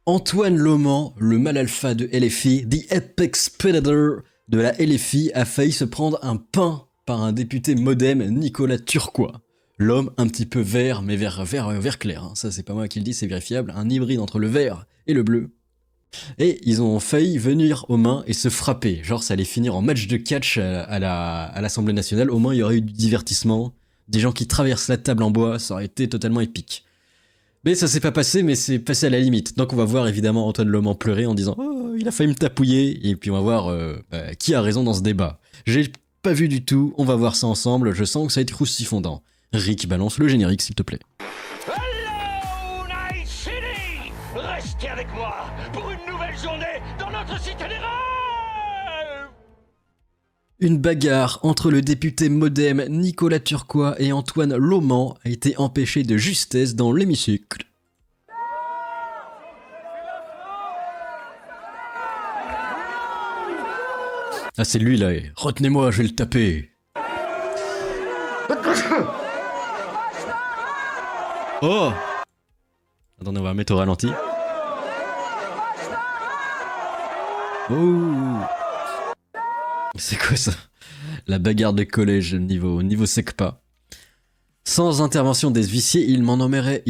Antoine Loman, le mâle alpha de LFI, The Apex Predator de la LFI, a failli se prendre un pain par un député modem, Nicolas Turquois. L'homme un petit peu vert, mais vert clair, hein. Ça c'est pas moi qui le dis, c'est vérifiable, un hybride entre le vert et le bleu. Et ils ont failli venir aux mains et se frapper, genre ça allait finir en match de catch à l'Assemblée nationale, au moins il y aurait eu du divertissement, des gens qui traversent la table en bois, ça aurait été totalement épique. Mais ça s'est pas passé, mais c'est passé à la limite. Donc on va voir évidemment Antoine Loman pleurer en disant « Oh, il a failli me tapouiller », et puis on va voir qui a raison dans ce débat. J'ai pas vu du tout, on va voir ça ensemble, je sens que ça va être croustifondant. Rick, balance le générique s'il te plaît. Hello, Night City! Restez avec moi pour une nouvelle journée dans notre cité des rêves! Une bagarre entre le député modem Nicolas Turquois et Antoine Loman a été empêchée de justesse dans l'hémicycle. Ah c'est lui là, retenez-moi, je vais le taper. Oh! Attendez, on va mettre au ralenti. Oh! C'est quoi ça? La bagarre de collège niveau SECPA. Sans intervention des huissiers, il m'en aurait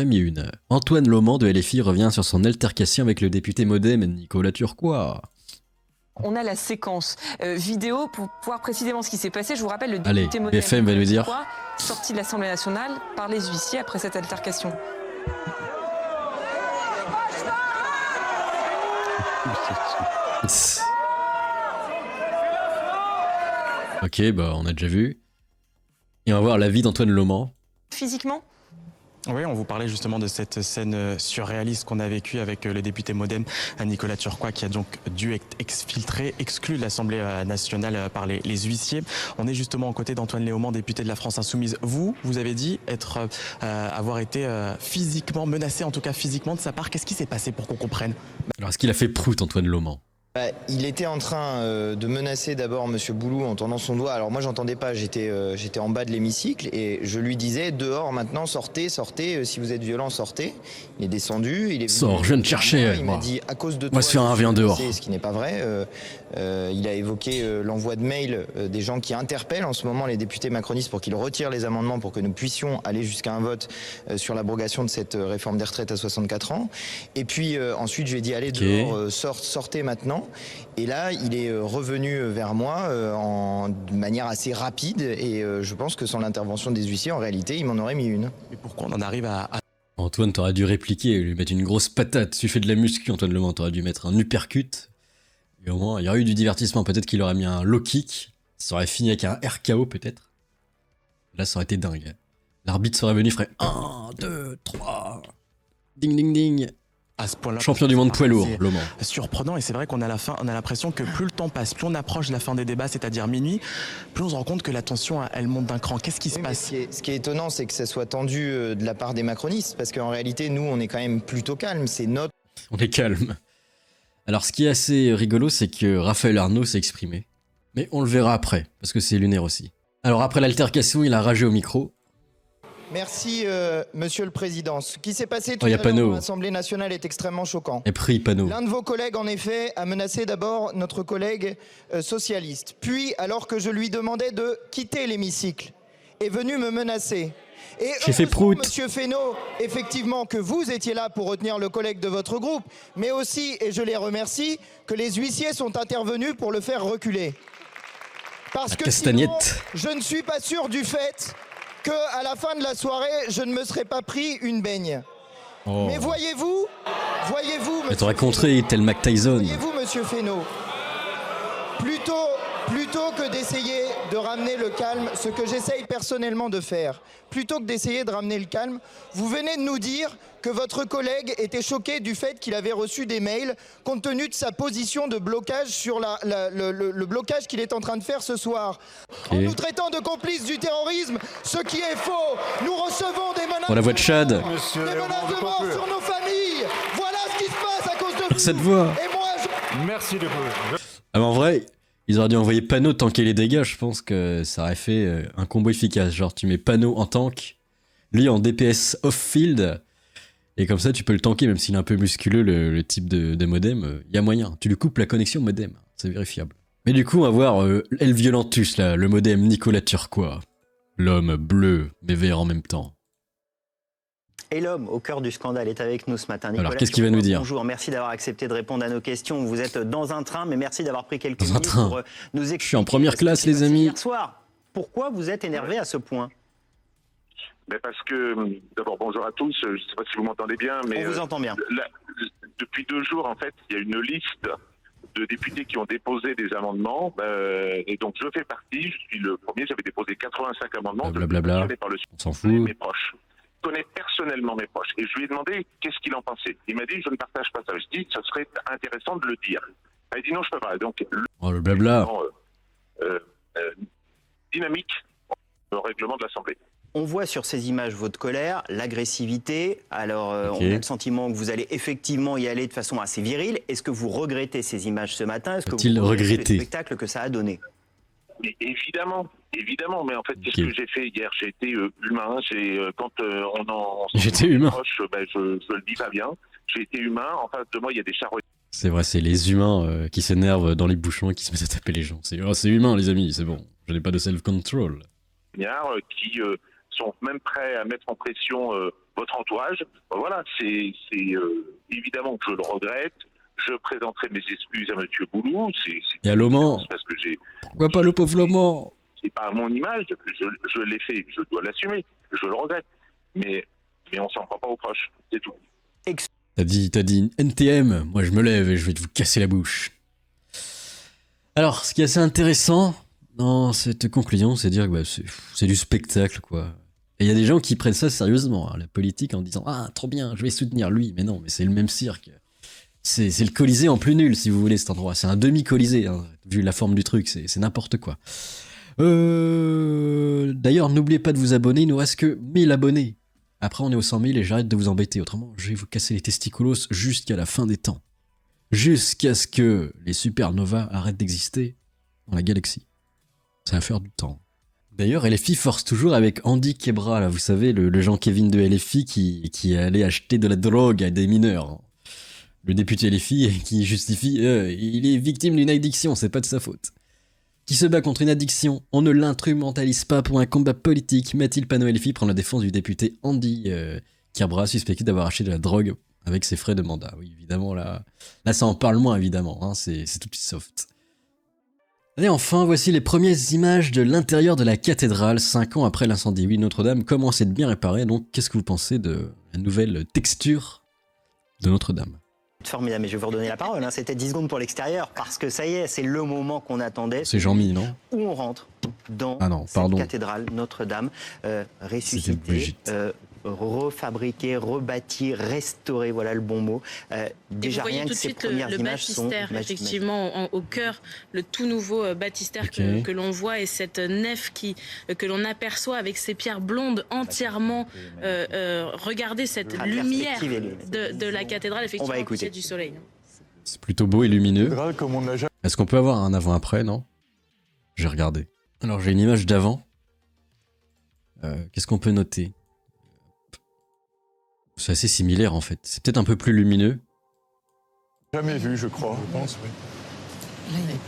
mis une. Antoine Loman de LFI revient sur son altercation avec le député modem Nicolas Turquois. On a la séquence vidéo pour voir précisément ce qui s'est passé. Je vous rappelle, le Allez, député modem BFM va nous dire. Sorti de l'Assemblée nationale par les huissiers après cette altercation. Ok, bah on a déjà vu. Et on va voir l'avis d'Antoine Loman. Physiquement ? Oui, on vous parlait justement de cette scène surréaliste qu'on a vécue avec le député modem Nicolas Turquois qui a donc dû être exclu de l'Assemblée nationale par les huissiers. On est justement aux côtés d'Antoine Loman, député de la France Insoumise. Vous avez dit avoir été physiquement menacé, en tout cas physiquement de sa part. Qu'est-ce qui s'est passé pour qu'on comprenne ? Alors est-ce qu'il a fait prout Antoine Loman? Il était en train de menacer d'abord Monsieur Boulou en tendant son doigt. Alors moi j'entendais pas, j'étais en bas de l'hémicycle et je lui disais dehors maintenant, sortez, si vous êtes violent, sortez. Il est descendu, il est venu. Sors, je viens de chercher. Il m'a dit à cause de toi. On va se faire un viens dehors. Ce qui n'est pas vrai. Il a évoqué l'envoi de mails des gens qui interpellent en ce moment les députés macronistes pour qu'ils retirent les amendements pour que nous puissions aller jusqu'à un vote sur l'abrogation de cette réforme des retraites à 64 ans. Et puis ensuite je lui ai dit allez dehors, sortez maintenant. Et là, il est revenu vers moi de manière assez rapide et je pense que sans l'intervention des huissiers, en réalité, il m'en aurait mis une. Et pourquoi on en arrive à... Antoine, t'aurais dû répliquer, lui mettre une grosse patate. Tu fais de la muscu, Antoine Loman, t'aurais dû mettre un uppercut. Et au moins, il y aurait eu du divertissement. Peut-être qu'il aurait mis un low kick. Ça aurait fini avec un RKO, peut-être. Là, ça aurait été dingue. L'arbitre serait venu, ferait 1, 2, 3. Ding, ding, ding. À ce point-là, champion du monde poids lourd, Loman. Surprenant, et c'est vrai qu'on a l'impression que plus le temps passe, plus on approche de la fin des débats, c'est-à-dire minuit, plus on se rend compte que la tension elle monte d'un cran. Qu'est-ce qui se passe ? Ce qui est étonnant, c'est que ça soit tendu de la part des macronistes, parce qu'en réalité, nous, on est quand même plutôt calme. C'est notre. On est calme. Alors, ce qui est assez rigolo, c'est que Raphaël Arnaud s'est exprimé, mais on le verra après, parce que c'est lunaire aussi. Alors après l'altercation, il a ragé au micro. Merci, Monsieur le Président. Ce qui s'est passé tout à l'heure dans l'Assemblée nationale est extrêmement choquant. Et pris panneau. L'un de vos collègues, en effet, a menacé d'abord notre collègue socialiste. Puis, alors que je lui demandais de quitter l'hémicycle, est venu me menacer. Et j'ai fait prout. Monsieur Fesneau, effectivement, que vous étiez là pour retenir le collègue de votre groupe, mais aussi, et je les remercie, que les huissiers sont intervenus pour le faire reculer. Parce que sinon, je ne suis pas sûr du fait que à la fin de la soirée, je ne me serais pas pris une baigne. Oh. Mais voyez-vous, mais t'aurais contré tel Mac Tyson. Voyez-vous, Monsieur Fesneau, plutôt que d'essayer de ramener le calme, ce que j'essaye personnellement de faire, plutôt que d'essayer de ramener le calme, vous venez de nous dire que votre collègue était choqué du fait qu'il avait reçu des mails compte tenu de sa position de blocage sur le blocage qu'il est en train de faire ce soir. Okay. En nous traitant de complices du terrorisme, ce qui est faux, nous recevons des menaces, la voix de Chad. Des menaces de mort sur nos familles. Voilà ce qui se passe à cause de vous. Cette voix. Et moi, Merci de vous. Ah, mais en vrai, ils auraient dû envoyer Panneau tanker les dégâts. Je pense que ça aurait fait un combo efficace. Genre, tu mets Panneau en tank, lui en DPS off-field, Et comme ça, tu peux le tanker, même s'il est un peu musculeux, le type de modem. Il y a moyen. Tu lui coupes la connexion modem. C'est vérifiable. Mais du coup, on va voir El Violentus, là, le modem Nicolas Turquois. L'homme bleu, mais vert en même temps. Et l'homme au cœur du scandale est avec nous ce matin. Nicolas Alors, qu'est-ce qu'il va nous dire? Bonjour, merci d'avoir accepté de répondre à nos questions. Vous êtes dans un train, mais merci d'avoir pris quelques Dans un minutes train. pour nous expliquer. Je suis en première classe, les amis. Hier soir, pourquoi vous êtes énervé à ce point? Mais parce que, d'abord, bonjour à tous. Je ne sais pas si vous m'entendez bien, mais On vous entend bien. depuis 2 jours, en fait, il y a une liste de députés qui ont déposé des amendements. Et donc, je fais partie. Je suis le premier. J'avais déposé 85 amendements. Blablabla. Par le On s'en fout. mes proches. Je connais personnellement mes proches. Et je lui ai demandé qu'est-ce qu'il en pensait. Il m'a dit, je ne partage pas ça. Je dis, ça serait intéressant de le dire. Il m'a dit, non, je ne peux pas. Donc, Oh, le blabla. Dynamique au règlement de l'Assemblée. On voit sur ces images votre colère, l'agressivité. Alors, Ok. on a le sentiment que vous allez effectivement y aller de façon assez virile. Est-ce que vous regrettez ces images ce matin? Est-ce que Faut-il vous regrettez regretter le spectacle que ça a donné? Mais évidemment, mais en fait, qu'est-ce Ok. que j'ai fait hier? J'ai été humain. Quand J'étais humain. proche, je le dis pas bien. J'ai été humain. En face de moi, il y a des charognards C'est vrai, c'est les humains qui s'énervent dans les bouchons et qui se mettent à taper les gens. C'est humain, les amis, c'est bon. Je n'ai pas de self-control. qui sont même prêts à mettre en pression votre entourage. Voilà, c'est évidemment que je le regrette. Je présenterai mes excuses à Monsieur Boulou. Et à Loman. Parce que Pourquoi pas le pauvre Loman? c'est pas à mon image. Je l'ai fait. Je dois l'assumer. Je le regrette. Mais on s'en prend pas aux proches. C'est tout. T'as dit NTM, moi je me lève et je vais te vous casser la bouche. Alors, ce qui est assez intéressant dans cette conclusion, c'est de dire que bah, c'est du spectacle, quoi. Et il y a des gens qui prennent ça sérieusement, hein, la politique, en disant « Ah, trop bien, je vais soutenir lui ». Mais non, mais c'est le même cirque. C'est le Colisée en plus nul, si vous voulez, cet endroit. C'est un demi-Colisée, hein, vu la forme du truc, c'est n'importe quoi. D'ailleurs, n'oubliez pas de vous abonner, il nous reste que 1000 abonnés. Après, on est aux 100 000 et j'arrête de vous embêter. Autrement, je vais vous casser les testiculos jusqu'à la fin des temps. Jusqu'à ce que les supernovas arrêtent d'exister dans la galaxie. Ça va faire du temps. D'ailleurs, LFI force toujours avec Andy Kebra, là, vous savez, le Jean-Kevin de LFI qui allait acheter de la drogue à des mineurs. Le député LFI qui justifie il est victime d'une addiction, c'est pas de sa faute. Qui se bat contre une addiction, on ne l'instrumentalise pas pour un combat politique. Mathilde Panot LFI prend la défense du député Andy Kebra, suspecté d'avoir acheté de la drogue avec ses frais de mandat. Oui, évidemment, là ça en parle moins, évidemment, hein, c'est tout petit soft. Et enfin, voici les premières images de l'intérieur de la cathédrale, 5 ans après l'incendie. Oui, Notre-Dame commence à être bien réparée, donc qu'est-ce que vous pensez de la nouvelle texture de Notre-Dame? Formidable, mais je vais vous redonner la parole. Hein. C'était 10 secondes pour l'extérieur, parce que ça y est, c'est le moment qu'on attendait. C'est Jean-Mi, non? Où on rentre dans Ah non, cette pardon. cathédrale Notre-Dame, C'était ressuscitée, Brigitte. refabriquée, rebâtie, restaurée, voilà le bon mot. Déjà vous voyez rien tout que de ces suite premières le images sont baptistère, magiques. effectivement, au cœur, le tout nouveau baptistère Ok. que l'on voit et cette nef que l'on aperçoit avec ces pierres blondes entièrement. Regardez cette La lumière perspective est de la cathédrale, effectivement, On va écouter. au coucher du soleil. C'est plutôt beau et lumineux. Comme on n'a jamais Est-ce qu'on peut avoir un avant-après, non? J'ai regardé. Alors j'ai une image d'avant. Qu'est-ce qu'on peut noter? C'est assez similaire en fait. C'est peut-être un peu plus lumineux. vu, je crois. Je pense, oui.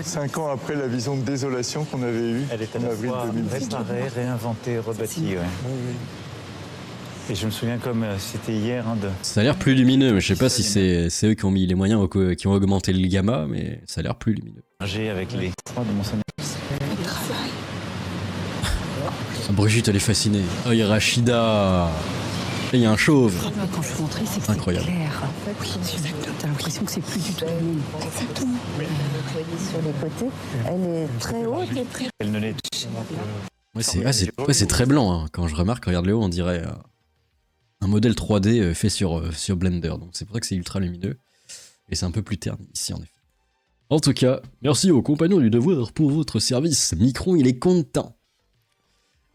5 ans après la vision de désolation qu'on avait eue Elle est à en la avril fois 2018. réparée, réinventée, rebâtie. Ouais. Oui, oui. Et je me souviens comme c'était hier. Hein, Ça a l'air plus lumineux, mais je sais pas si c'est eux qui ont mis les moyens, qui ont augmenté le gamma, mais ça a l'air plus lumineux. J'ai avec les de Monseigneur. Brigitte, elle est fascinée. Oh, il y a Rachida. Et il y a un chauve. Quand je suis rentrée, c'est que Incroyable. c'était clair. Oui, t'as l'impression que c'est plus du tout le même. Exactement. Vous voyez sur les côtés, elle est très haute et très... Elle ne l'est. Ouais, c'est très blanc. Hein. Quand je remarque, regarde le haut, on dirait un modèle 3D fait sur Blender. Donc c'est pour ça que c'est ultra lumineux. Et c'est un peu plus terne ici, en effet. En tout cas, merci aux compagnons du devoir pour votre service. Micron, il est content.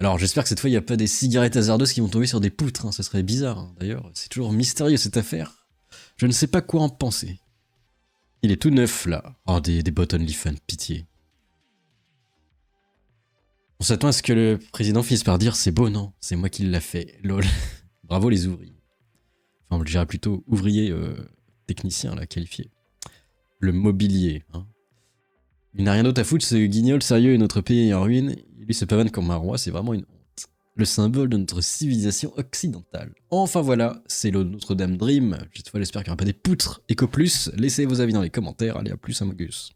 Alors j'espère que cette fois il n'y a pas des cigarettes hasardeuses qui vont tomber sur des poutres, hein. Ce serait bizarre. Hein. D'ailleurs, c'est toujours mystérieux cette affaire. Je ne sais pas quoi en penser. Il est tout neuf là. Oh, des bots OnlyFans, pitié. On s'attend à ce que le président finisse par dire c'est beau, non? C'est moi qui l'a fait. Lol. Bravo les ouvriers. Enfin, je dirais plutôt ouvrier technicien, là, qualifié. Le mobilier, hein. Il n'a rien d'autre à foutre, ce guignol sérieux et notre pays est en ruine. Lui se pavane comme un roi, c'est vraiment une honte. Le symbole de notre civilisation occidentale. Enfin voilà, c'est le Notre-Dame Dream. Cette fois, j'espère qu'il n'y aura pas des poutres. Eco Plus, laissez vos avis dans les commentaires. Allez, à plus, Amogus.